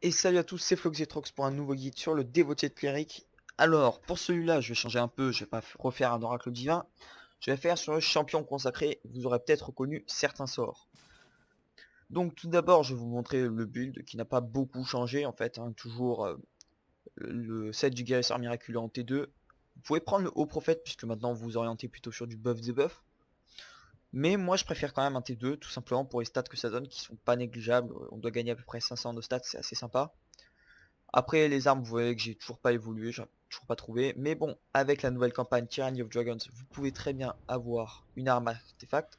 Et salut à tous, c'est Floxetrox pour un nouveau guide sur le dévotier de cléric. Alors, pour celui-là, je vais changer un peu, je vais pas refaire un oracle divin. Je vais faire sur le champion consacré, vous aurez peut-être reconnu certains sorts. Donc tout d'abord, je vais vous montrer le build qui n'a pas beaucoup changé en fait, hein, toujours le set du guérisseur miraculeux en T2. Vous pouvez prendre le haut prophète puisque maintenant vous vous orientez plutôt sur du buff debuff. Mais moi je préfère quand même un T2 tout simplement pour les stats que ça donne qui sont pas négligeables. On doit gagner à peu près 500 de stats, c'est assez sympa. Après les armes, vous voyez que j'ai toujours pas évolué, j'ai toujours pas trouvé. Mais bon, avec la nouvelle campagne Tyranny of Dragons, vous pouvez très bien avoir une arme artefact.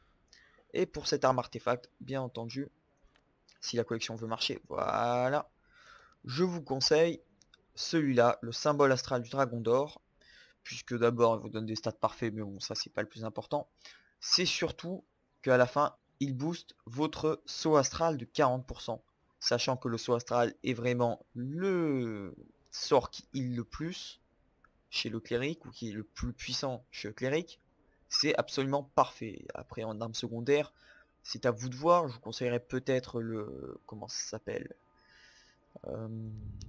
Et pour cette arme artefact, bien entendu, si la collection veut marcher, voilà, je vous conseille celui-là, le symbole astral du dragon d'or. Puisque d'abord, il vous donne des stats parfaits, mais bon, ça c'est pas le plus important. C'est surtout qu'à la fin, il booste votre saut astral de 40%. Sachant que le saut astral est vraiment le sort qui heal le plus chez le cléric, ou qui est le plus puissant chez le cléric. C'est absolument parfait. Après, en arme secondaire, c'est à vous de voir. Je vous conseillerais peut-être le... Comment ça s'appelle, euh,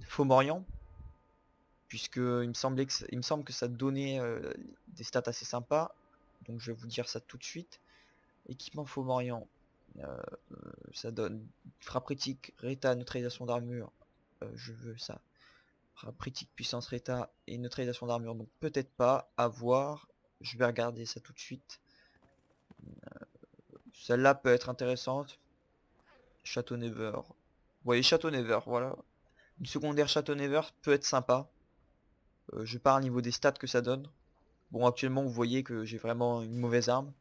Fomorian. Puisque il me semble que ça donnait des stats assez sympas. Donc je vais vous dire ça tout de suite. Équipement Fomorian, euh, ça donne frappe critique, réta, neutralisation d'armure. Je veux ça. Frappe critique, puissance réta et neutralisation d'armure. Donc peut-être pas, à voir. Je vais regarder ça tout de suite. Celle-là peut être intéressante. Château Never. Vous voyez, Château Never, voilà. Une secondaire Château Never peut être sympa. Je pars au niveau des stats que ça donne. Bon, actuellement, vous voyez que j'ai vraiment une mauvaise arme,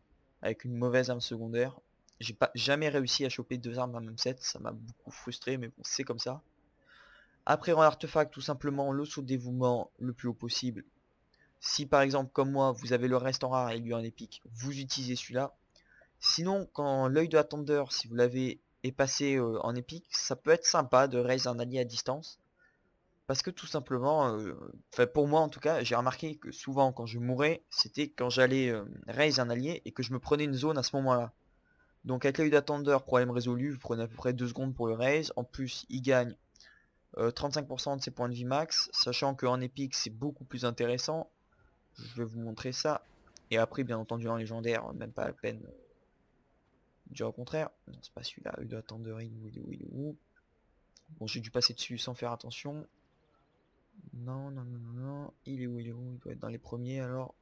avec une mauvaise arme secondaire. J'ai pas jamais réussi à choper deux armes dans le même set, ça m'a beaucoup frustré, mais bon, c'est comme ça. Après, en artefact, tout simplement, le saut de dévouement le plus haut possible. Si par exemple, comme moi, vous avez le reste en rare et lui en épique, vous utilisez celui-là. Sinon, quand l'œil de la Thunder, si vous l'avez est passé en épique, ça peut être sympa de raise un allié à distance. Parce que tout simplement, enfin pour moi en tout cas, j'ai remarqué que souvent quand je mourais, c'était quand j'allais raise un allié et que je me prenais une zone à ce moment-là. Donc avec l'œil d'attendeur, problème résolu, vous prenez à peu près 2 secondes pour le raise. En plus, il gagne 35% de ses points de vie max, sachant qu'en épique c'est beaucoup plus intéressant. Je vais vous montrer ça. Et après, bien entendu, en légendaire, même pas la peine de dire au contraire. Non, c'est pas celui-là, œil d'attendeur, il est où. Bon, j'ai dû passer dessus sans faire attention. Non, non, non, non, non. Il est où, il est où? Il doit être dans les premiers alors.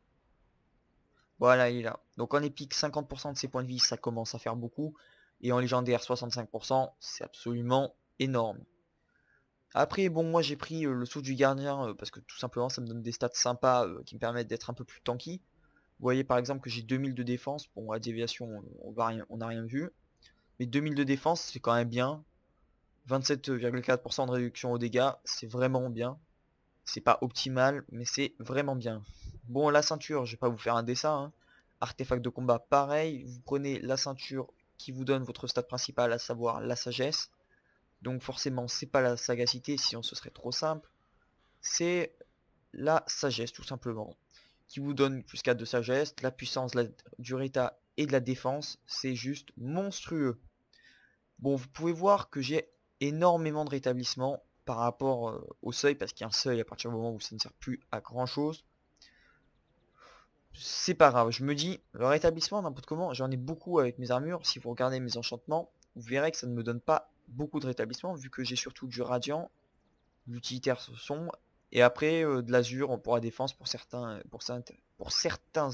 Voilà, il est là. Donc en épique, 50% de ses points de vie, ça commence à faire beaucoup. Et en légendaire, 65%, c'est absolument énorme. Après, bon, moi j'ai pris le saut du gardien parce que tout simplement ça me donne des stats sympas qui me permettent d'être un peu plus tanky. Vous voyez par exemple que j'ai 2000 de défense. Bon, à déviation, on n'a rien vu. Mais 2000 de défense, c'est quand même bien. 27,4% de réduction aux dégâts, c'est vraiment bien. C'est pas optimal, mais c'est vraiment bien. Bon, la ceinture, je vais pas vous faire un dessin, hein. Artefact de combat, pareil. Vous prenez la ceinture qui vous donne votre stat principal, à savoir la sagesse. Donc forcément, c'est pas la sagacité, sinon ce serait trop simple. C'est la sagesse, tout simplement. Qui vous donne plus 4 de sagesse, de la puissance, du réta et de la défense. C'est juste monstrueux. Bon, vous pouvez voir que j'ai énormément de rétablissement par rapport au seuil, parce qu'il y a un seuil à partir du moment où ça ne sert plus à grand chose. C'est pas grave, je me dis, le rétablissement, n'importe comment, j'en ai beaucoup avec mes armures. Si vous regardez mes enchantements, vous verrez que ça ne me donne pas beaucoup de rétablissement, vu que j'ai surtout du radiant, l'utilitaire sombre, et après de l'azur pour la défense pour certains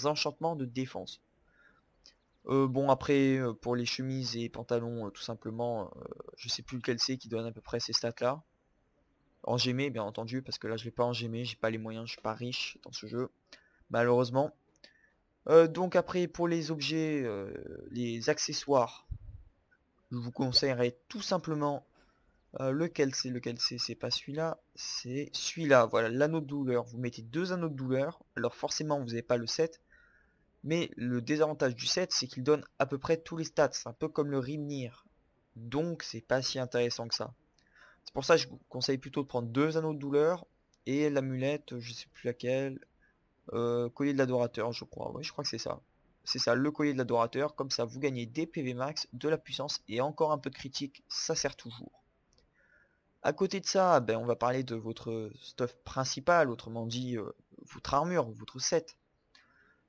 enchantements de défense. Bon après pour les chemises et pantalons tout simplement je sais plus lequel c'est qui donne à peu près ces stats là. En gémé bien entendu parce que là je l'ai pas en gémé, j'ai pas les moyens, je suis pas riche dans ce jeu malheureusement. Donc après pour les objets, les accessoires, je vous conseillerais tout simplement lequel c'est pas celui-là, c'est celui-là, voilà, l'anneau de douleur. Vous mettez deux anneaux de douleur, alors forcément vous n'avez pas le 7. Mais le désavantage du 7, c'est qu'il donne à peu près tous les stats. C'est un peu comme le Rimnir. Donc c'est pas si intéressant que ça. C'est pour ça que je vous conseille plutôt de prendre deux anneaux de douleur et l'amulette, je sais plus laquelle. Collier de l'adorateur, je crois. Oui, je crois que c'est ça. C'est ça, le collier de l'adorateur. Comme ça, vous gagnez des PV max, de la puissance et encore un peu de critique. Ça sert toujours. À côté de ça, ben, on va parler de votre stuff principal, autrement dit votre armure, votre set.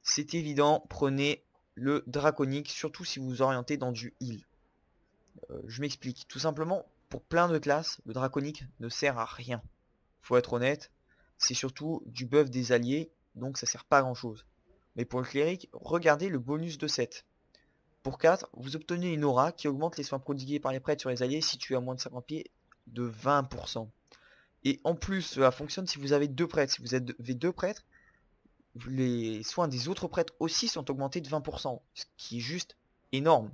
C'est évident, prenez le draconique, surtout si vous vous orientez dans du heal. Je m'explique. Tout simplement, pour plein de classes, le draconique ne sert à rien. Faut être honnête, c'est surtout du buff des alliés, donc ça sert pas à grand chose. Mais pour le cléric, regardez le bonus de 7. Pour 4, vous obtenez une aura qui augmente les soins prodigués par les prêtres sur les alliés situés à moins de 50 pieds de 20%. Et en plus, cela fonctionne si vous avez deux prêtres. Si vous avez deux prêtres, les soins des autres prêtres aussi sont augmentés de 20%, ce qui est juste énorme.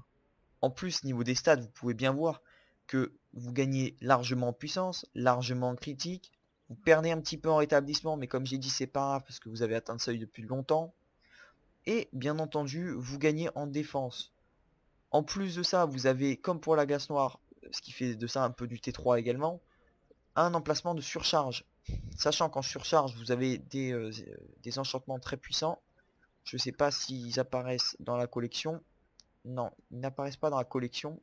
En plus, niveau des stats, vous pouvez bien voir que vous gagnez largement en puissance, largement en critique, vous perdez un petit peu en rétablissement, mais comme j'ai dit, c'est pas grave parce que vous avez atteint le seuil depuis longtemps. Et bien entendu, vous gagnez en défense. En plus de ça, vous avez, comme pour la glace noire, ce qui fait de ça un peu du T3 également, un emplacement de surcharge. Sachant qu'en surcharge, vous avez des enchantements très puissants. Je ne sais pas s'ils apparaissent dans la collection. Non, ils n'apparaissent pas dans la collection.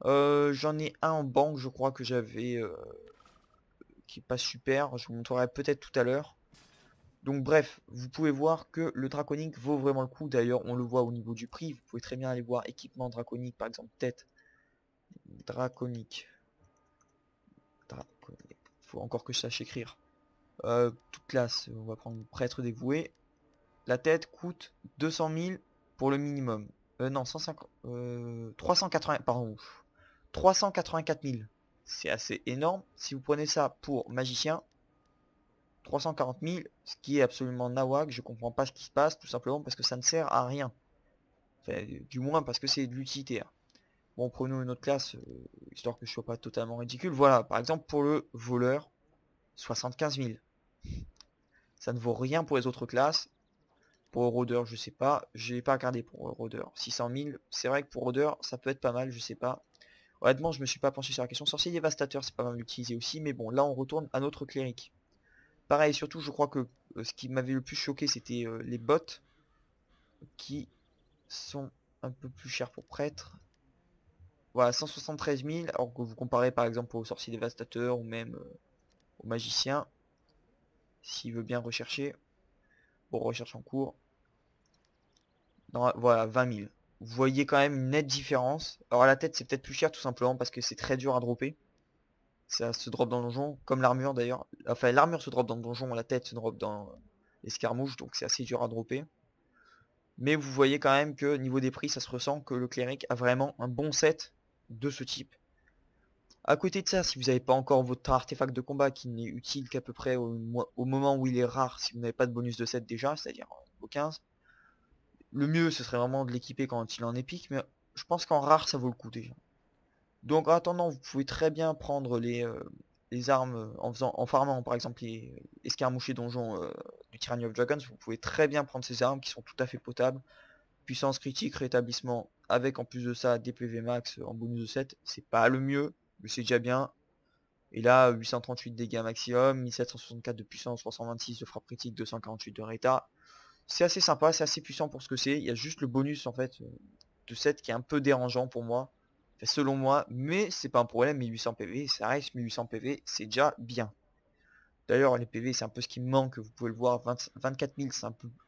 J'en ai un en banque, je crois que j'avais, qui est pas super. Je vous montrerai peut-être tout à l'heure. Donc bref, vous pouvez voir que le draconique vaut vraiment le coup. D'ailleurs, on le voit au niveau du prix. Vous pouvez très bien aller voir équipement draconique, par exemple tête draconique. Faut encore que je sache écrire. Toute classe, on va prendre prêtre dévoué. La tête coûte 200 000 pour le minimum. Non, 150, 380, pardon, 384 000. C'est assez énorme. Si vous prenez ça pour magicien, 340 000, ce qui est absolument nawak. Je comprends pas ce qui se passe, tout simplement parce que ça ne sert à rien. Enfin, du moins parce que c'est de l'utilitaire. Bon, prenons une autre classe, histoire que je sois pas totalement ridicule. Voilà, par exemple pour le voleur, 75 000. Ça ne vaut rien pour les autres classes. Pour rôdeur, je sais pas. J'ai pas regardé pour rôdeur. 600 000, c'est vrai que pour rôdeur, ça peut être pas mal, je sais pas. Honnêtement, je me suis pas penché sur la question. Sorcier dévastateur, c'est pas mal utilisé aussi. Mais bon, là, on retourne à notre cléric. Pareil, surtout, je crois que ce qui m'avait le plus choqué, c'était les bottes qui sont un peu plus chers pour prêtre. Voilà, 173 000, alors que vous comparez par exemple au sorcier dévastateur ou même au magicien, s'il veut bien rechercher, pour recherche en cours. Voilà, 20 000. Vous voyez quand même une nette différence. Alors la tête, c'est peut-être plus cher tout simplement parce que c'est très dur à dropper. Ça se drop dans le donjon, comme l'armure d'ailleurs. Enfin, l'armure se drop dans le donjon, la tête se drop dans l'escarmouche, donc c'est assez dur à dropper. Mais vous voyez quand même que niveau des prix, ça se ressent que le cléric a vraiment un bon set de ce type. À côté de ça, si vous n'avez pas encore votre artefact de combat qui n'est utile qu'à peu près au moment où il est rare, si vous n'avez pas de bonus de set déjà, c'est-à-dire au 15, le mieux ce serait vraiment de l'équiper quand il est en épique, mais je pense qu'en rare ça vaut le coup déjà. Donc en attendant, vous pouvez très bien prendre les armes en farmant par exemple les escarmouchés donjons du Tyranny of Dragons, vous pouvez très bien prendre ces armes qui sont tout à fait potables. Puissance critique, rétablissement, avec en plus de ça des PV max en bonus de 7, c'est pas le mieux, mais c'est déjà bien. Et là, 838 dégâts maximum, 1764 de puissance, 326 de frappe critique, 248 de réta. C'est assez sympa, c'est assez puissant pour ce que c'est. Il y a juste le bonus en fait de 7 qui est un peu dérangeant pour moi. Enfin, selon moi, mais c'est pas un problème, 1800 PV, ça reste 1800 PV, c'est déjà bien. D'ailleurs, les PV, c'est un peu ce qui me manque, vous pouvez le voir, 24 000,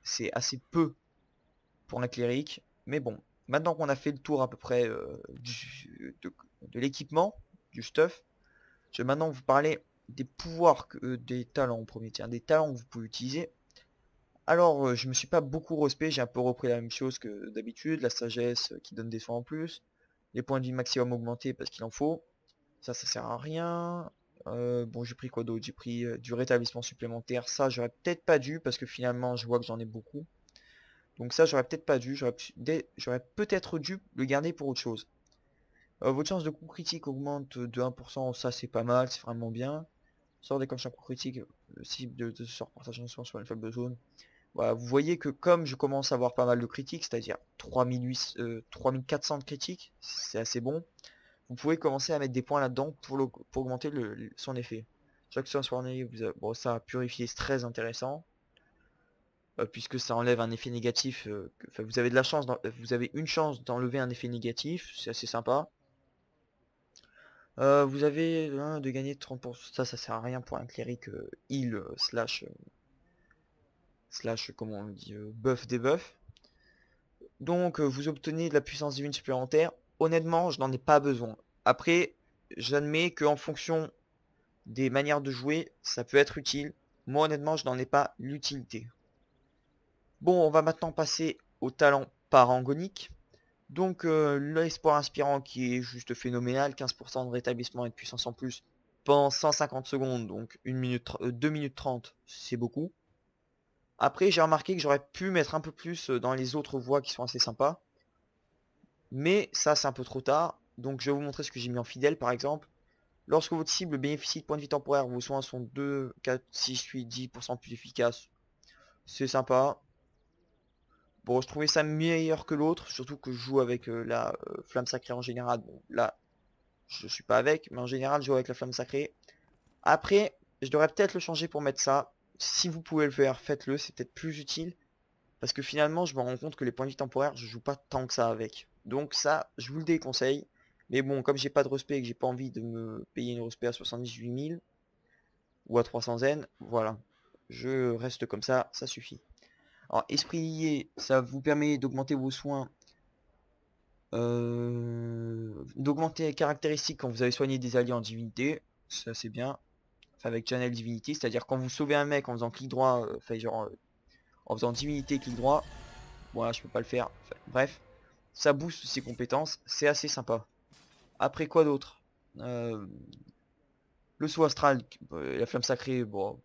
c'est assez peu pour un cléric. Mais bon, maintenant qu'on a fait le tour à peu près de l'équipement, du stuff, je vais maintenant vous parler des pouvoirs, des talents en premier, tiens, des talents que vous pouvez utiliser. Alors, je me suis pas beaucoup respect, j'ai un peu repris la même chose que d'habitude, la sagesse qui donne des soins en plus, les points de vie maximum augmentés parce qu'il en faut, ça sert à rien. Bon, j'ai pris quoi d'autre? J'ai pris du rétablissement supplémentaire, ça j'aurais peut-être pas dû parce que finalement je vois que j'en ai beaucoup. Donc ça j'aurais peut-être pas dû, j'aurais peut-être dû le garder pour autre chose. Votre chance de coup critique augmente de 1%, ça c'est pas mal, c'est vraiment bien. Sort déclenche un coup critique, cible de sort partage un soin sur une faible zone. Voilà, vous voyez que comme je commence à avoir pas mal de critiques, c'est-à-dire 3400 de critiques, c'est assez bon. Vous pouvez commencer à mettre des points là-dedans pour augmenter son effet. Chaque soin soigné, bon ça purifier c'est très intéressant. Puisque ça enlève un effet négatif, enfin, vous avez de la chance, vous avez une chance d'enlever un effet négatif, c'est assez sympa. Vous avez de gagner 30%. Ça sert à rien pour un cléric heal slash comment on dit buff debuff. Donc vous obtenez de la puissance divine supplémentaire. Honnêtement, je n'en ai pas besoin. Après, j'admets qu'en fonction des manières de jouer, ça peut être utile. Moi honnêtement, je n'en ai pas l'utilité. Bon, on va maintenant passer au talent parangonique. Donc l'espoir inspirant qui est juste phénoménal, 15% de rétablissement et de puissance en plus pendant 150 secondes, donc 2 minutes 30, c'est beaucoup. Après j'ai remarqué que j'aurais pu mettre un peu plus dans les autres voies qui sont assez sympas. Mais ça c'est un peu trop tard, donc je vais vous montrer ce que j'ai mis en fidèle par exemple. Lorsque votre cible bénéficie de points de vie temporaires, vos soins sont 2, 4, 6, 8, 10% plus efficaces. C'est sympa. Bon, je trouvais ça meilleur que l'autre, surtout que je joue avec la flamme sacrée en général. Bon, là, je suis pas avec, mais en général, je joue avec la flamme sacrée. Après, je devrais peut-être le changer pour mettre ça. Si vous pouvez le faire, faites-le, c'est peut-être plus utile. Parce que finalement, je me rends compte que les points de vie temporaires, je joue pas tant que ça avec. Donc ça, je vous le déconseille. Mais bon, comme j'ai pas de respect et que j'ai pas envie de me payer une respect à 78 000 ou à 300 zen, voilà. Je reste comme ça suffit. Alors, esprit lié, ça vous permet d'augmenter vos soins, d'augmenter les caractéristiques quand vous avez soigné des alliés en divinité. Ça c'est bien. Enfin, avec Channel Divinity, c'est-à-dire quand vous sauvez un mec en faisant clic droit, enfin genre en faisant divinité clic droit. Voilà, je peux pas le faire. Enfin, bref, ça booste ses compétences, c'est assez sympa. Après quoi d'autre? Le saut astral, la flamme sacrée, bon,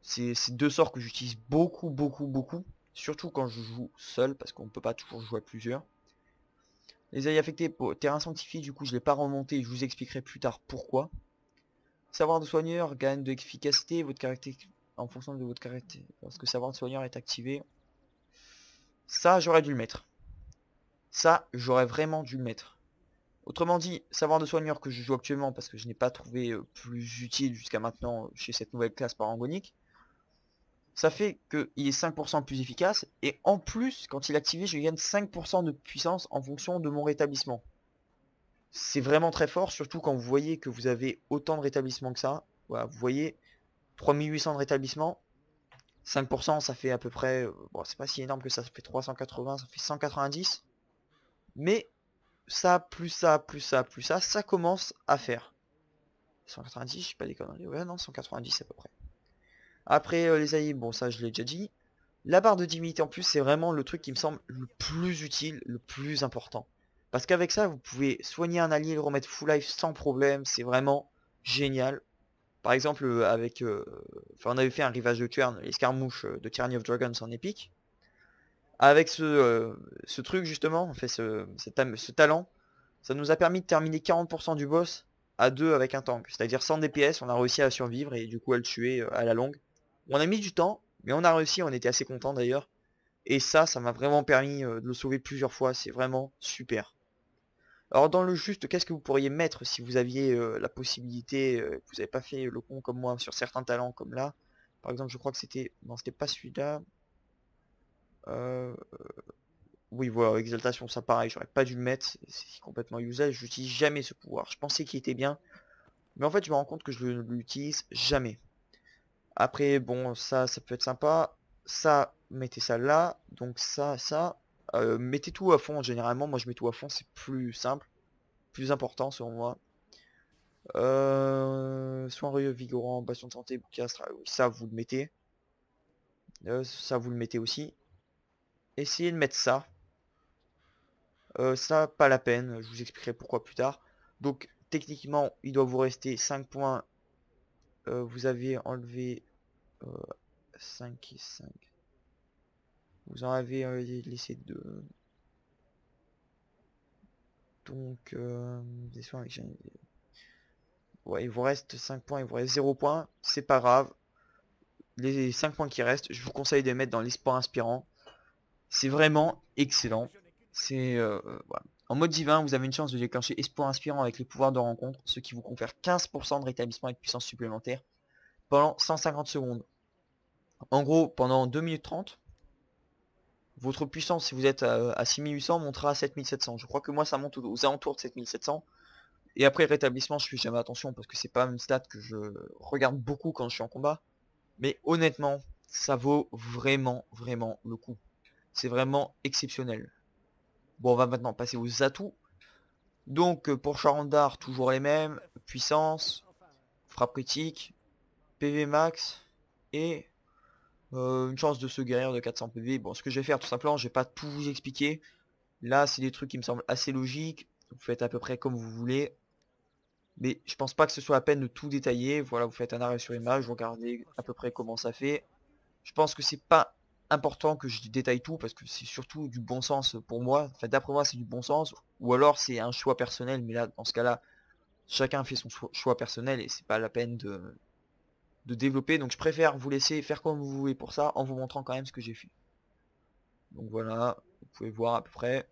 c'est deux sorts que j'utilise beaucoup. Surtout quand je joue seul, parce qu'on peut pas toujours jouer à plusieurs. Les alliés affectés pour terrain sanctifié, du coup je l'ai pas remonté, je vous expliquerai plus tard pourquoi. Savoir de soigneur gagne de l'efficacité, votre caractère en fonction de votre caractère. Lorsque savoir de soigneur est activé. Ça j'aurais dû le mettre. Ça j'aurais vraiment dû le mettre. Autrement dit, savoir de soigneur que je joue actuellement parce que je n'ai pas trouvé plus utile jusqu'à maintenant chez cette nouvelle classe parangonique. Ça fait qu'il est 5% plus efficace et en plus quand il est activé je gagne 5% de puissance en fonction de mon rétablissement. C'est vraiment très fort, surtout quand vous voyez que vous avez autant de rétablissement que ça. Voilà, vous voyez, 3800 de rétablissement, 5% ça fait à peu près, bon c'est pas si énorme que ça fait 380, ça fait 190. Mais ça, ça commence à faire. 190, je sais pas des conneries, ouais non, 190 à peu près. Après les alliés, bon ça je l'ai déjà dit. La barre de divinité en plus c'est vraiment le truc qui me semble le plus utile, le plus important. Parce qu'avec ça vous pouvez soigner un allié et le remettre full life sans problème, c'est vraiment génial. Par exemple enfin, on avait fait un rivage de turn, l'escarmouche de Tyranny of Dragons en épique. Avec ce truc justement, en fait ce talent, ça nous a permis de terminer 40% du boss à 2 avec un tank. C'est-à-dire sans DPS, on a réussi à survivre et du coup à le tuer à la longue. On a mis du temps, mais on a réussi, on était assez content d'ailleurs. Et ça m'a vraiment permis de le sauver plusieurs fois, c'est vraiment super. Alors dans le juste, qu'est-ce que vous pourriez mettre si vous aviez la possibilité, vous n'avez pas fait le con comme moi sur certains talents comme là. Par exemple, je crois que c'était... Non, c'était pas celui-là. Euh, Oui, voilà, exaltation, ça pareil, j'aurais pas dû le mettre, c'est complètement useless, j'utilise jamais ce pouvoir. Je pensais qu'il était bien, mais en fait je me rends compte que je ne l'utilise jamais. Après, bon, ça peut être sympa. Ça, mettez ça là, donc ça. Mettez tout à fond, généralement, moi je mets tout à fond, c'est plus simple, plus important selon moi. Soin revigorant, bastion de santé, bouclier astral, oui, ça vous le mettez. Ça vous le mettez aussi. Essayez de mettre ça. Ça, pas la peine, je vous expliquerai pourquoi plus tard. Donc, techniquement, il doit vous rester 5 points. Vous avez enlevé 5 et 5. Vous en avez laissé 2. Donc, des soins avec... Ouais, il vous reste 5 points, il vous reste 0 points. C'est pas grave. Les 5 points qui restent, je vous conseille de les mettre dans l'espoir inspirant. C'est vraiment excellent. C'est voilà. En mode divin, vous avez une chance de déclencher espoir inspirant avec les pouvoirs de rencontre, ce qui vous confère 15% de rétablissement et de puissance supplémentaire pendant 150 secondes. En gros, pendant 2 minutes 30, votre puissance, si vous êtes à 6800, montera à 7700. Je crois que moi, ça monte aux alentours de 7700. Et après rétablissement, je fais jamais attention parce que c'est pas une stat que je regarde beaucoup quand je suis en combat. Mais honnêtement, ça vaut vraiment, vraiment le coup. C'est vraiment exceptionnel. Bon, on va maintenant passer aux atouts. Donc pour Charandar, toujours les mêmes. Puissance, frappe critique, PV max et une chance de se guérir de 400 PV. Bon, ce que je vais faire tout simplement, je vais pas tout vous expliquer. Là, c'est des trucs qui me semblent assez logiques. Vous faites à peu près comme vous voulez. Mais je pense pas que ce soit la peine de tout détailler. Voilà, vous faites un arrêt sur image, vous regardez à peu près comment ça fait. Je pense que c'est pas important que je détaille tout parce que c'est surtout du bon sens pour moi. Enfin, d'après moi, c'est du bon sens. Ou alors c'est un choix personnel. Mais là, dans ce cas-là, chacun fait son choix personnel et c'est pas la peine de développer. Donc je préfère vous laisser faire comme vous voulez pour ça en vous montrant quand même ce que j'ai fait. Donc voilà, vous pouvez voir à peu près.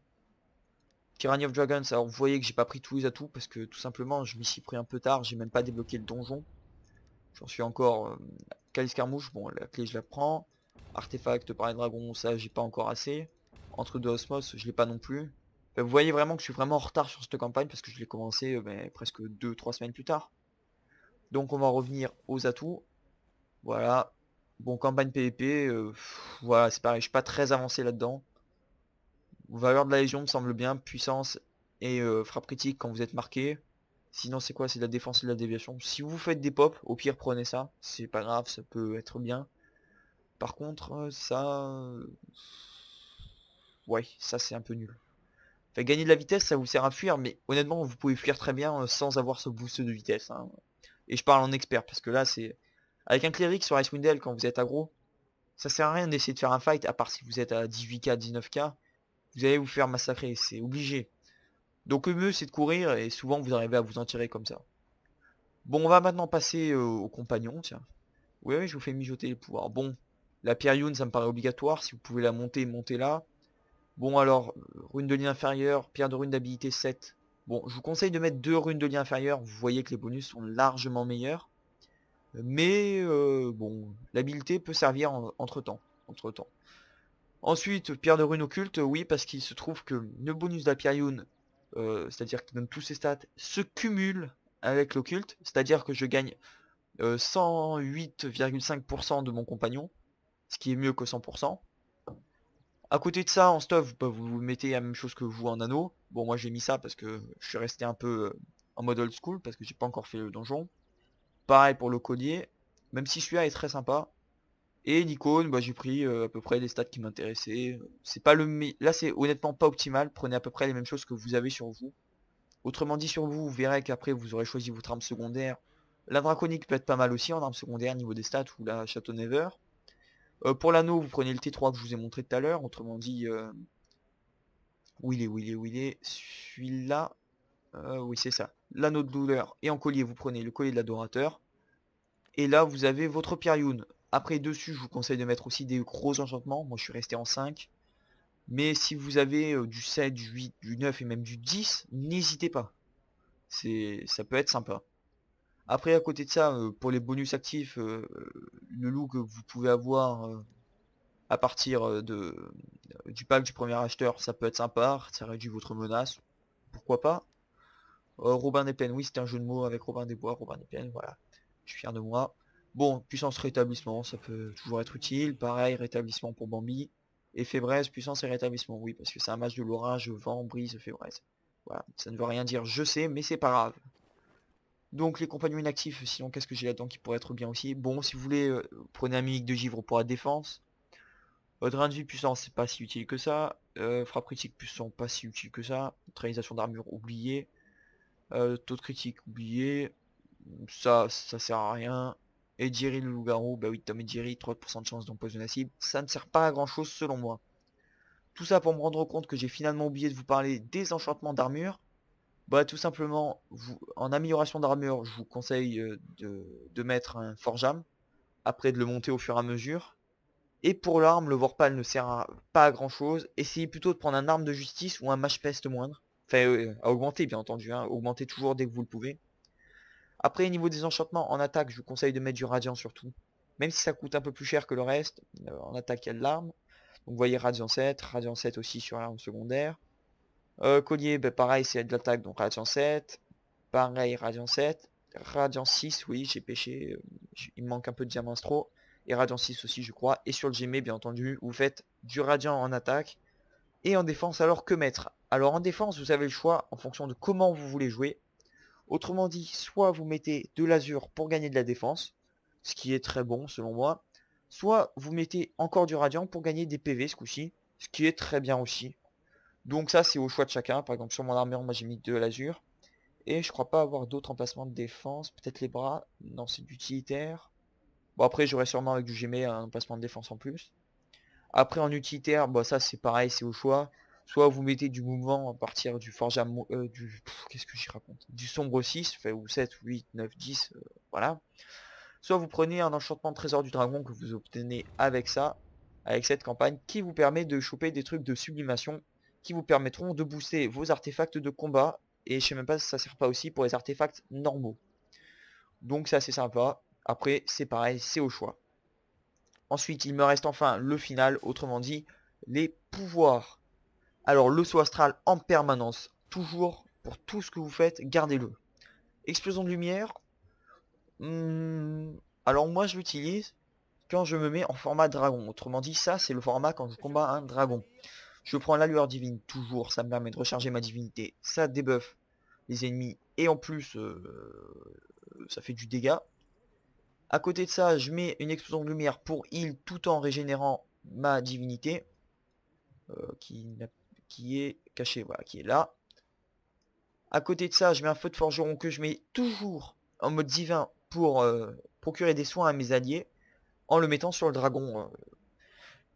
Tyranny of Dragons, alors vous voyez que j'ai pas pris tous les atouts parce que tout simplement je m'y suis pris un peu tard, j'ai même pas débloqué le donjon. J'en suis encore Caliscarmouche, bon la clé je la prends. Artefact par les dragons, ça j'ai pas encore assez. Entre deux osmos, je l'ai pas non plus. Enfin, vous voyez vraiment que je suis vraiment en retard sur cette campagne parce que je l'ai commencé presque 2-3 semaines plus tard. Donc on va revenir aux atouts. Voilà. Bon, campagne PvP, voilà, c'est pareil, je suis pas très avancé là-dedans. Valeur de la Légion me semble bien, puissance et frappe critique quand vous êtes marqué. Sinon c'est quoi? C'est de la défense et de la déviation. Si vous faites des pops, au pire prenez ça. C'est pas grave, ça peut être bien. Par contre, ça... Ouais, ça c'est un peu nul. Fait gagner de la vitesse, ça vous sert à fuir, mais honnêtement, vous pouvez fuir très bien sans avoir ce boost de vitesse, hein. Et je parle en expert, parce que là, c'est... Avec un cléric sur Icewind Dale, quand vous êtes aggro, ça sert à rien d'essayer de faire un fight, à part si vous êtes à 18k, 19k. Vous allez vous faire massacrer, c'est obligé. Donc le mieux, c'est de courir, et souvent, vous arrivez à vous en tirer comme ça. Bon, on va maintenant passer au compagnon, tiens. Ouais, je vous fais mijoter les pouvoirs. Bon, la pierre Yun, ça me paraît obligatoire. Si vous pouvez la monter, montez-la. Bon, alors, rune de lien inférieur, pierre de rune d'habilité 7. Bon, je vous conseille de mettre 2 runes de lien inférieur. Vous voyez que les bonus sont largement meilleurs. Mais, bon, l'habilité peut servir entre-temps. Entre-temps. Ensuite, pierre de rune occulte, oui, parce qu'il se trouve que le bonus de la pierre Yun, c'est-à-dire qu'il donne tous ses stats, se cumule avec l'occulte. C'est-à-dire que je gagne 108,5% de mon compagnon, ce qui est mieux que 100%. À côté de ça, en stuff, bah, vous mettez la même chose que vous en anneau. Bon, moi j'ai mis ça parce que je suis resté un peu en mode old school, parce que j'ai pas encore fait le donjon. Pareil pour le collier, même si celui-là est très sympa. Et l'icône, bah, j'ai pris à peu près les stats qui m'intéressaient. C'est pas Là c'est honnêtement pas optimal, prenez à peu près les mêmes choses que vous avez sur vous. Autrement dit sur vous, vous verrez qu'après vous aurez choisi votre arme secondaire. La draconique peut être pas mal aussi en arme secondaire niveau des stats, ou la Château Never. Pour l'anneau, vous prenez le T3 que je vous ai montré tout à l'heure, autrement dit... Où il est, où il est, où il est? Celui-là. Oui, c'est ça. L'anneau de douleur. Et en collier, vous prenez le collier de l'adorateur. Et là, vous avez votre pierre Yun. Après, dessus, je vous conseille de mettre aussi des gros enchantements. Moi, je suis resté en 5. Mais si vous avez du 7, du 8, du 9 et même du 10, n'hésitez pas. Ça peut être sympa. Après, à côté de ça, pour les bonus actifs, le loup que vous pouvez avoir à partir du pack du premier acheteur, ça peut être sympa, ça réduit votre menace, pourquoi pas. Robin des Plaines, oui c'est un jeu de mots avec Robin des Bois, Robin des Plaines, voilà, je suis fier de moi. Bon, puissance rétablissement, ça peut toujours être utile, pareil, rétablissement pour Bambi. Et Fébraise, puissance et rétablissement, oui, parce que c'est un match de l'orage, vent, brise, Fébraise. Voilà, ça ne veut rien dire, je sais, mais c'est pas grave. Donc les compagnons inactifs, sinon qu'est-ce que j'ai là-dedans qui pourrait être bien aussi? Bon, si vous voulez, prenez un mimique de givre pour la défense. Drain de vie puissant, c'est pas si utile que ça. Frappe critique puissant, pas si utile que ça. Neutralisation d'armure, oublié. Taux de critique, oublié. Ça sert à rien. Et Jerry le loup-garou, bah oui, Tom et Jerry, 30% de chance d'empoisonner la cible. Ça ne sert pas à grand chose selon moi. Tout ça pour me rendre compte que j'ai finalement oublié de vous parler des enchantements d'armure. Bah tout simplement, en amélioration d'armure, je vous conseille de mettre un forgeam. Après de le monter au fur et à mesure. Et pour l'arme, le Vorpal ne sert pas à grand chose. Essayez plutôt de prendre un arme de justice ou un mage peste moindre. Enfin, à augmenter bien entendu, hein. Augmentez toujours dès que vous le pouvez. Après, au niveau des enchantements, en attaque, je vous conseille de mettre du radiant surtout. Même si ça coûte un peu plus cher que le reste, en attaque il y a de l'arme. Donc vous voyez radiant 7 aussi sur l'arme secondaire. Collier, ben, pareil, c'est de l'attaque, donc radiant 7. pareil, Radiant 7. Radiant 6, oui, j'ai pêché. Il me manque un peu de diamant astro. Et Radiant 6 aussi, je crois. Et sur le GM, bien entendu, vous faites du Radiant en attaque. Et en défense, alors que mettre? Alors en défense, vous avez le choix en fonction de comment vous voulez jouer. Autrement dit, soit vous mettez de l'azur pour gagner de la défense, ce qui est très bon selon moi. Soit vous mettez encore du radiant pour gagner des PV ce coup-ci, ce qui est très bien aussi. Donc ça c'est au choix de chacun. Par exemple sur mon armure, moi j'ai mis de l'azur. Et je crois pas avoir d'autres emplacements de défense. Peut-être les bras. Non, c'est d'utilitaire. Bon après j'aurai sûrement avec du GM un emplacement de défense en plus. Après en utilitaire, bah ça c'est pareil, c'est au choix. Soit vous mettez du mouvement à partir du forge à qu'est-ce que j'y raconte? Du sombre 6, fait, ou 7, 8, 9, 10, voilà. Soit vous prenez un enchantement de trésor du dragon que vous obtenez avec ça, avec cette campagne, qui vous permet de choper des trucs de sublimation qui vous permettront de booster vos artefacts de combat. Et je sais même pas si ça sert pas aussi pour les artefacts normaux. Donc c'est assez sympa. Après c'est pareil, c'est au choix. Ensuite il me reste enfin le final, autrement dit les pouvoirs. Alors le saut astral en permanence, toujours pour tout ce que vous faites, gardez-le. Explosion de lumière, alors moi je l'utilise quand je me mets en format dragon. Autrement dit ça c'est le format quand je combats un dragon. Je prends la lueur divine toujours, ça me permet de recharger ma divinité, ça débuff les ennemis et en plus ça fait du dégât. À côté de ça je mets une explosion de lumière pour heal tout en régénérant ma divinité qui est cachée, voilà, qui est là. À côté de ça, je mets un feu de forgeron que je mets toujours en mode divin pour procurer des soins à mes alliés en le mettant sur le dragon.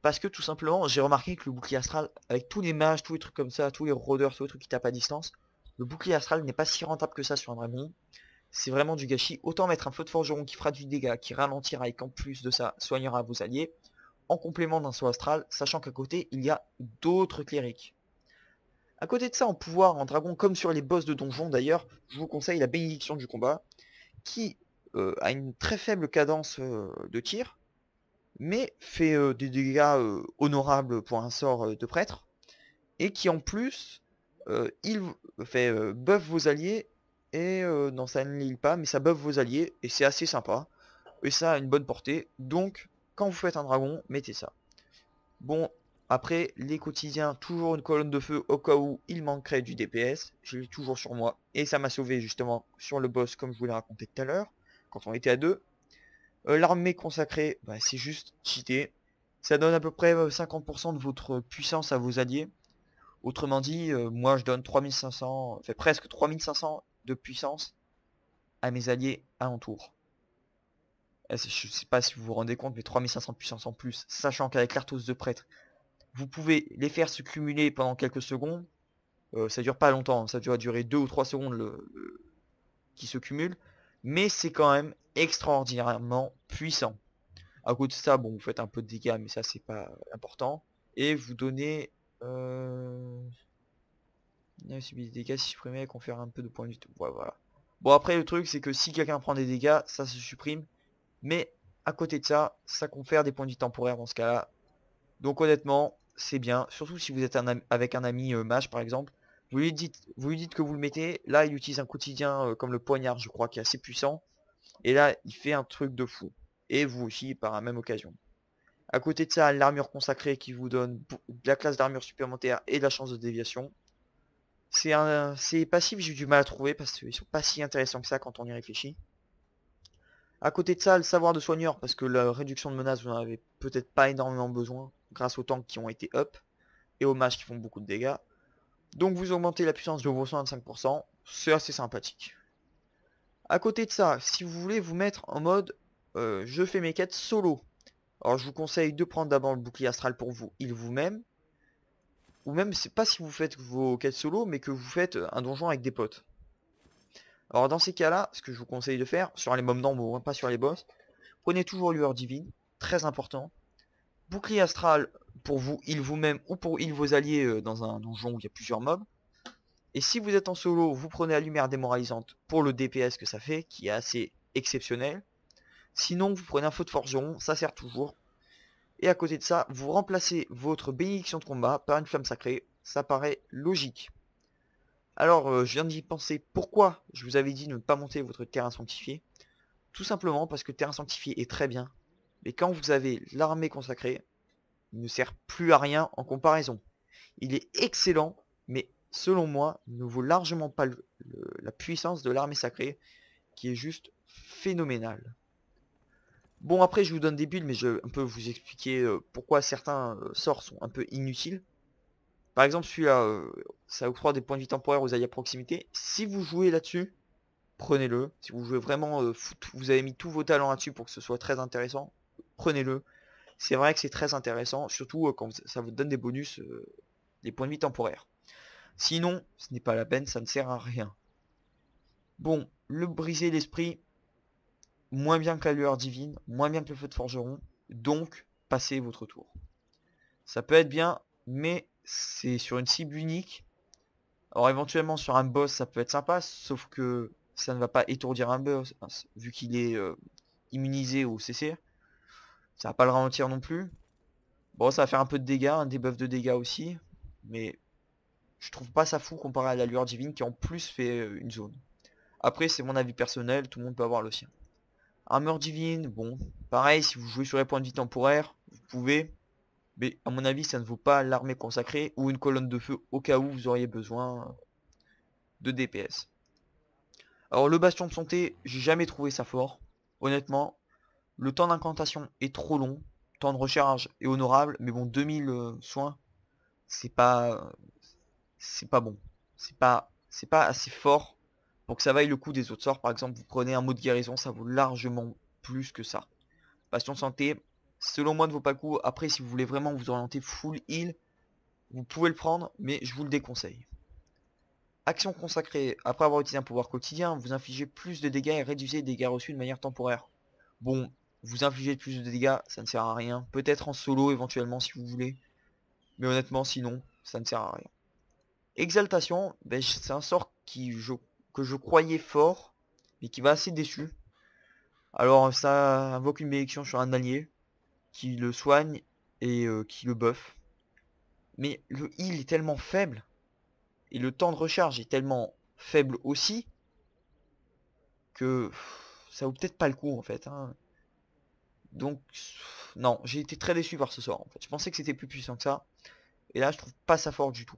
Parce que tout simplement, j'ai remarqué que le bouclier astral, avec tous les mages, tous les trucs comme ça, tous les rôdeurs, tous les trucs qui tapent à distance, le bouclier astral n'est pas si rentable que ça sur un dragon. C'est vraiment du gâchis. Autant mettre un feu de forgeron qui fera du dégât, qui ralentira et qu'en plus de ça, soignera vos alliés, en complément d'un saut astral, sachant qu'à côté, il y a d'autres clérics. À côté de ça, en pouvoir, en dragon, comme sur les boss de donjon d'ailleurs, je vous conseille la bénédiction du combat, qui a une très faible cadence de tir, mais fait des dégâts honorables pour un sort de prêtre, et qui en plus, il fait buff vos alliés, et non ça ne l'heal pas, mais ça buff vos alliés, et c'est assez sympa, et ça a une bonne portée, donc quand vous faites un dragon, mettez ça. Bon, après, les quotidiens, toujours une colonne de feu au cas où il manquerait du DPS. Je l'ai toujours sur moi. Et ça m'a sauvé justement sur le boss comme je vous l'ai raconté tout à l'heure. Quand on était à deux. L'armée consacrée, bah, c'est juste cheaté. Ça donne à peu près 50% de votre puissance à vos alliés. Autrement dit, moi je donne 3500, fait presque 3500 de puissance à mes alliés à un tour. Je sais pas si vous vous rendez compte, mais 3500 de puissance en plus, sachant qu'avec l'Arthos de prêtre, vous pouvez les faire se cumuler pendant quelques secondes. Ça dure pas longtemps, ça doit durer 2 ou 3 secondes qui se cumulent. Mais c'est quand même extraordinairement puissant. À côté de ça, bon, vous faites un peu de dégâts, mais ça c'est pas important. Et vous donnez... subit des dégâts supprimés, confère un peu de points du tout. Ouais, voilà. Bon après le truc c'est que si quelqu'un prend des dégâts, ça se supprime. Mais à côté de ça, ça confère des points de vie temporaires dans ce cas-là. Donc honnêtement, c'est bien. Surtout si vous êtes avec un ami mage par exemple. Vous lui dites que vous le mettez. Là, il utilise un quotidien comme le poignard, je crois, qui est assez puissant. Et là, il fait un truc de fou. Et vous aussi, par la même occasion. À côté de ça, l'armure consacrée qui vous donne de la classe d'armure supplémentaire et de la chance de déviation. C'est passif, j'ai eu du mal à trouver parce qu'ils sont pas si intéressants que ça quand on y réfléchit. À côté de ça, le savoir de soigneur, parce que la réduction de menaces, vous n'en avez peut-être pas énormément besoin, grâce aux tanks qui ont été up, et aux mages qui font beaucoup de dégâts. Donc vous augmentez la puissance de vos soins de 5%, c'est assez sympathique. À côté de ça, si vous voulez vous mettre en mode je fais mes quêtes solo, alors je vous conseille de prendre d'abord le bouclier astral pour vous, il vous-même, ou même c'est pas si vous faites vos quêtes solo, mais que vous faites un donjon avec des potes. Alors dans ces cas-là, ce que je vous conseille de faire, sur les mobs normaux, pas sur les boss, prenez toujours lueur divine, très important. Bouclier astral pour vous, heal vous-même ou pour heal vos alliés dans un donjon où il y a plusieurs mobs. Et si vous êtes en solo, vous prenez la lumière démoralisante pour le DPS que ça fait, qui est assez exceptionnel. Sinon, vous prenez un feu de forgeron, ça sert toujours. Et à côté de ça, vous remplacez votre bénédiction de combat par une flamme sacrée, ça paraît logique. Alors, je viens d'y penser. Pourquoi je vous avais dit de ne pas monter votre terrain sanctifié? Tout simplement parce que le terrain sanctifié est très bien. Mais quand vous avez l'armée consacrée, il ne sert plus à rien en comparaison. Il est excellent, mais selon moi, ne vaut largement pas la puissance de l'armée sacrée, qui est juste phénoménale. Bon, après, je vous donne des builds, mais je vais un peu vous expliquer pourquoi certains sorts sont un peu inutiles. Par exemple, celui-là, ça octroie des points de vie temporaires aux alliés à proximité. Si vous jouez là-dessus, prenez-le. Si vous jouez vraiment, vous avez mis tous vos talents là-dessus pour que ce soit très intéressant, prenez-le. C'est vrai que c'est très intéressant, surtout quand ça vous donne des bonus, des points de vie temporaires. Sinon, ce n'est pas la peine, ça ne sert à rien. Bon, le briser l'esprit, moins bien que la lueur divine, moins bien que le feu de forgeron, donc passez votre tour. Ça peut être bien, mais c'est sur une cible unique. Alors éventuellement sur un boss ça peut être sympa, sauf que ça ne va pas étourdir un boss, vu qu'il est immunisé au CC. Ça va pas le ralentir non plus. Bon, ça va faire un peu de dégâts, un debuff de dégâts aussi, mais je trouve pas ça fou comparé à la lueur divine qui en plus fait une zone. Après c'est mon avis personnel, tout le monde peut avoir le sien. Armure divine, bon, pareil, si vous jouez sur les points de vie temporaires, vous pouvez, mais à mon avis ça ne vaut pas l'armée consacrée ou une colonne de feu au cas où vous auriez besoin de DPS. Alors le bastion de santé, j'ai jamais trouvé ça fort. Honnêtement, le temps d'incantation est trop long, temps de recharge est honorable, mais bon 2000 soins, c'est pas bon. C'est pas assez fort pour que ça vaille le coup des autres sorts. Par exemple, vous prenez un mot de guérison, ça vaut largement plus que ça. Bastion de santé, selon moi ne vaut pas le coup. Après, si vous voulez vraiment vous orienter full heal, vous pouvez le prendre, mais je vous le déconseille. Action consacrée, après avoir utilisé un pouvoir quotidien, vous infligez plus de dégâts et réduisez les dégâts reçus de manière temporaire. Bon, vous infligez plus de dégâts, ça ne sert à rien. Peut-être en solo éventuellement si vous voulez. Mais honnêtement, sinon, ça ne sert à rien. Exaltation, ben, c'est un sort que je croyais fort, mais qui va assez déçu. Alors ça invoque une bénédiction sur un allié, qui le soigne et qui le buff. Mais le heal est tellement faible, et le temps de recharge est tellement faible aussi, que ça vaut peut-être pas le coup en fait. Hein. Donc non, j'ai été très déçu par ce sort en fait. Je pensais que c'était plus puissant que ça. Et là je trouve pas ça fort du tout.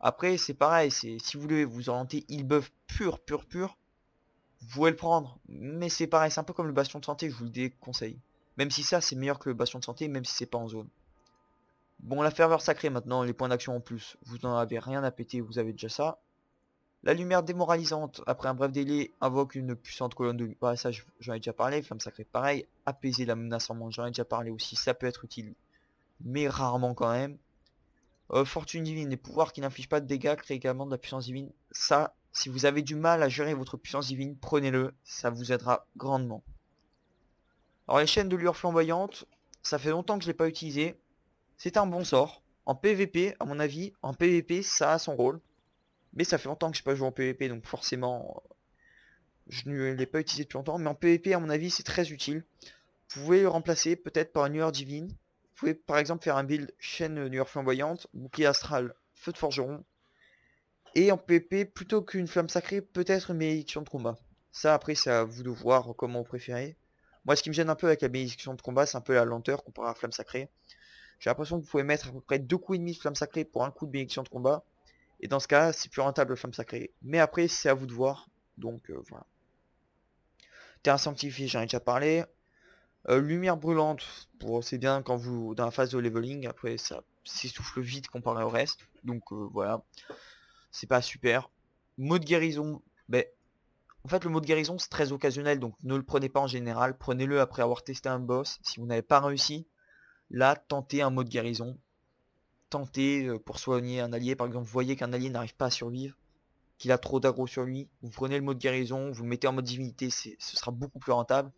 Après c'est pareil, si vous voulez vous orienter heal buff pur, vous pouvez le prendre. Mais c'est pareil, c'est un peu comme le bastion de santé, je vous le déconseille. Même si ça c'est meilleur que le bastion de santé, même si c'est pas en zone. Bon la ferveur sacrée maintenant, les points d'action en plus. Vous n'en avez rien à péter, vous avez déjà ça. La lumière démoralisante, après un bref délai, invoque une puissante colonne de... Bah, ça, j'en ai déjà parlé. Flamme sacrée, pareil. Apaiser la menace en manche, j'en ai déjà parlé aussi. Ça peut être utile, mais rarement quand même. Fortune divine, les pouvoirs qui n'infligent pas de dégâts créent également de la puissance divine. Ça, si vous avez du mal à gérer votre puissance divine, prenez-le. Ça vous aidera grandement. Alors les chaînes de lueur flamboyante, ça fait longtemps que je ne l'ai pas utilisé. C'est un bon sort. En PVP, à mon avis, en PVP, ça a son rôle. Mais ça fait longtemps que je n'ai pas joué en PVP, donc forcément, je ne l'ai pas utilisé depuis longtemps. Mais en PVP, à mon avis, c'est très utile. Vous pouvez le remplacer peut-être par une lueur divine. Vous pouvez par exemple faire un build chaîne lueur flamboyante, bouclier astral, feu de forgeron. Et en PVP, plutôt qu'une flamme sacrée, peut-être une bénédiction de combat. Ça, après, c'est à vous de voir comment vous préférez. Moi, ce qui me gêne un peu avec la bénédiction de combat, c'est un peu la lenteur comparé à la flamme sacrée. J'ai l'impression que vous pouvez mettre à peu près 2 coups et demi de flamme sacrée pour un coup de bénédiction de combat. Et dans ce cas, c'est plus rentable la flamme sacrée. Mais après, c'est à vous de voir. Donc voilà. Terrain sanctifié, j'en ai déjà parlé. Lumière brûlante, c'est bien quand vous dans la phase de leveling. Après, ça s'essouffle vite comparé au reste. Donc voilà, c'est pas super. Mot de guérison, ben, en fait le mot de guérison c'est très occasionnel, donc ne le prenez pas en général. Prenez-le après avoir testé un boss. Si vous n'avez pas réussi, là tentez un mot de guérison. Tentez pour soigner un allié. Par exemple, vous voyez qu'un allié n'arrive pas à survivre, qu'il a trop d'aggro sur lui, vous prenez le mode guérison, vous le mettez en mode divinité, ce sera beaucoup plus rentable,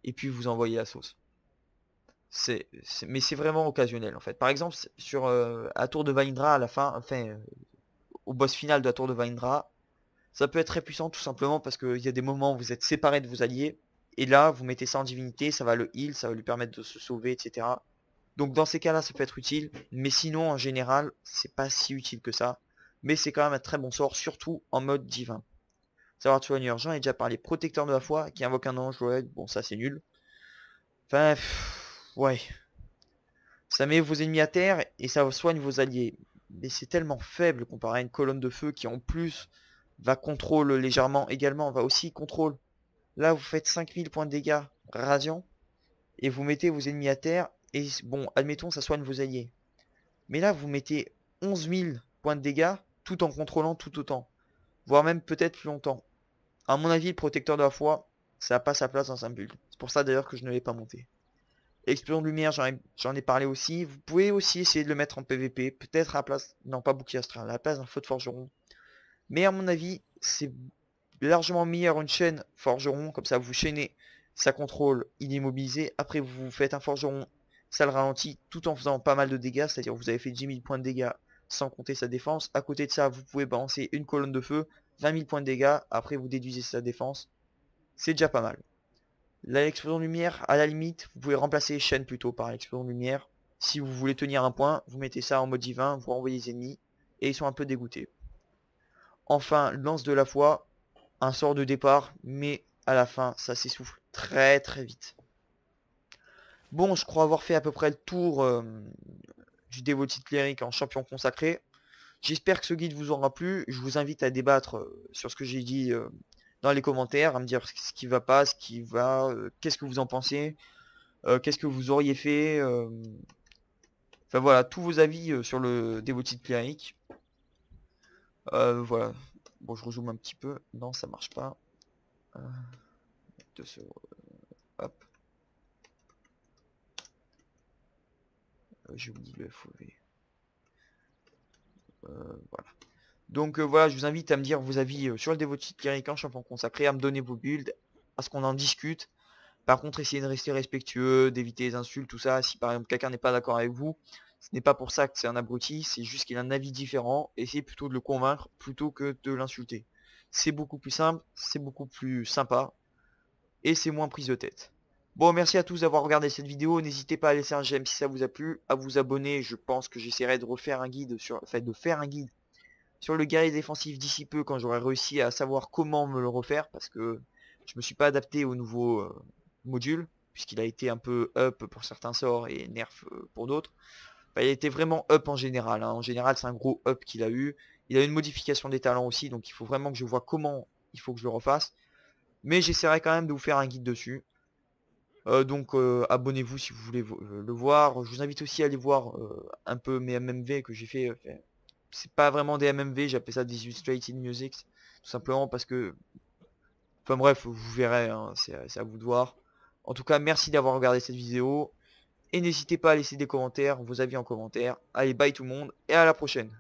et puis vous envoyez la sauce. Mais c'est vraiment occasionnel en fait. Par exemple, sur à tour de Vaindra à la fin, enfin au boss final de la tour de Vaindra, ça peut être très puissant tout simplement parce qu'il y a des moments où vous êtes séparés de vos alliés, et là vous mettez ça en divinité, ça va le heal, ça va lui permettre de se sauver, etc. Donc dans ces cas-là, ça peut être utile, mais sinon en général, c'est pas si utile que ça. Mais c'est quand même un très bon sort, surtout en mode divin. Savoir de soigneur, j'en ai déjà parlé. Protecteur de la foi, qui invoque un ange, ouais, bon ça c'est nul. Enfin, ouais. Ça met vos ennemis à terre et ça soigne vos alliés. Mais c'est tellement faible comparé à une colonne de feu qui en plus va contrôle légèrement également, va aussi contrôle. Là vous faites 5000 points de dégâts radiant et vous mettez vos ennemis à terre et bon, admettons ça soigne vos alliés. Mais là vous mettez 11 000 points de dégâts tout en contrôlant tout autant. Voire même peut-être plus longtemps. À mon avis, le protecteur de la foi, ça n'a pas sa place dans un build. C'est pour ça d'ailleurs que je ne l'ai pas monté. Explosion de lumière, j'en ai parlé aussi. Vous pouvez aussi essayer de le mettre en PVP. Peut-être à la place, non pas bouclier astral, à la place d'un feu de forgeron. Mais à mon avis, c'est largement meilleur une chaîne forgeron. Comme ça, vous chaînez, ça contrôle, il est immobilisé. Après, vous faites un forgeron, ça le ralentit tout en faisant pas mal de dégâts. C'est-à-dire vous avez fait 10 000 points de dégâts sans compter sa défense. À côté de ça, vous pouvez balancer une colonne de feu, 20 000 points de dégâts. Après, vous déduisez sa défense. C'est déjà pas mal. L'explosion de lumière, à la limite, vous pouvez remplacer les chaînes plutôt par l'explosion de lumière. Si vous voulez tenir un point, vous mettez ça en mode divin, vous renvoyez les ennemis, et ils sont un peu dégoûtés. Enfin, lance de la foi, un sort de départ, mais à la fin, ça s'essouffle très très vite. Bon, je crois avoir fait à peu près le tour du dévotite cléric en champion consacré. J'espère que ce guide vous aura plu. Je vous invite à débattre sur ce que j'ai dit dans les commentaires, à me dire ce qui va pas, ce qui va, qu'est-ce que vous en pensez. Qu'est-ce que vous auriez fait enfin voilà, tous vos avis sur le dévotite cléric. Voilà. Bon, je rezoome un petit peu. Non, ça marche pas. Euh, hop. J'ai oublié le FOV. Voilà. Donc voilà, je vous invite à me dire vos avis sur le dévotite cléric en champion consacré, à me donner vos builds, à ce qu'on en discute. Par contre, essayez de rester respectueux, d'éviter les insultes, tout ça. Si par exemple quelqu'un n'est pas d'accord avec vous, ce n'est pas pour ça que c'est un abruti, c'est juste qu'il a un avis différent. Essayez plutôt de le convaincre plutôt que de l'insulter. C'est beaucoup plus simple, c'est beaucoup plus sympa et c'est moins prise de tête. Bon, merci à tous d'avoir regardé cette vidéo. N'hésitez pas à laisser un j'aime si ça vous a plu, à vous abonner. Je pense que j'essaierai de refaire un guide sur, enfin, de faire un guide sur le guerrier défensif d'ici peu quand j'aurai réussi à savoir comment me le refaire parce que je me suis pas adapté au nouveau module puisqu'il a été un peu up pour certains sorts et nerf pour d'autres. Enfin, il a été vraiment up en général, hein. En général c'est un gros up qu'il a eu. Il a eu une modification des talents aussi, donc il faut vraiment que je vois comment il faut que je le refasse. Mais j'essaierai quand même de vous faire un guide dessus. Donc abonnez-vous si vous voulez le voir. Je vous invite aussi à aller voir un peu mes MMV que j'ai fait. C'est pas vraiment des MMV, j'appelle ça des Illustrated Music. Tout simplement parce que... Enfin bref, vous verrez, hein, c'est à vous de voir. En tout cas, merci d'avoir regardé cette vidéo. Et n'hésitez pas à laisser des commentaires, vos avis en commentaire. Allez, bye tout le monde, et à la prochaine.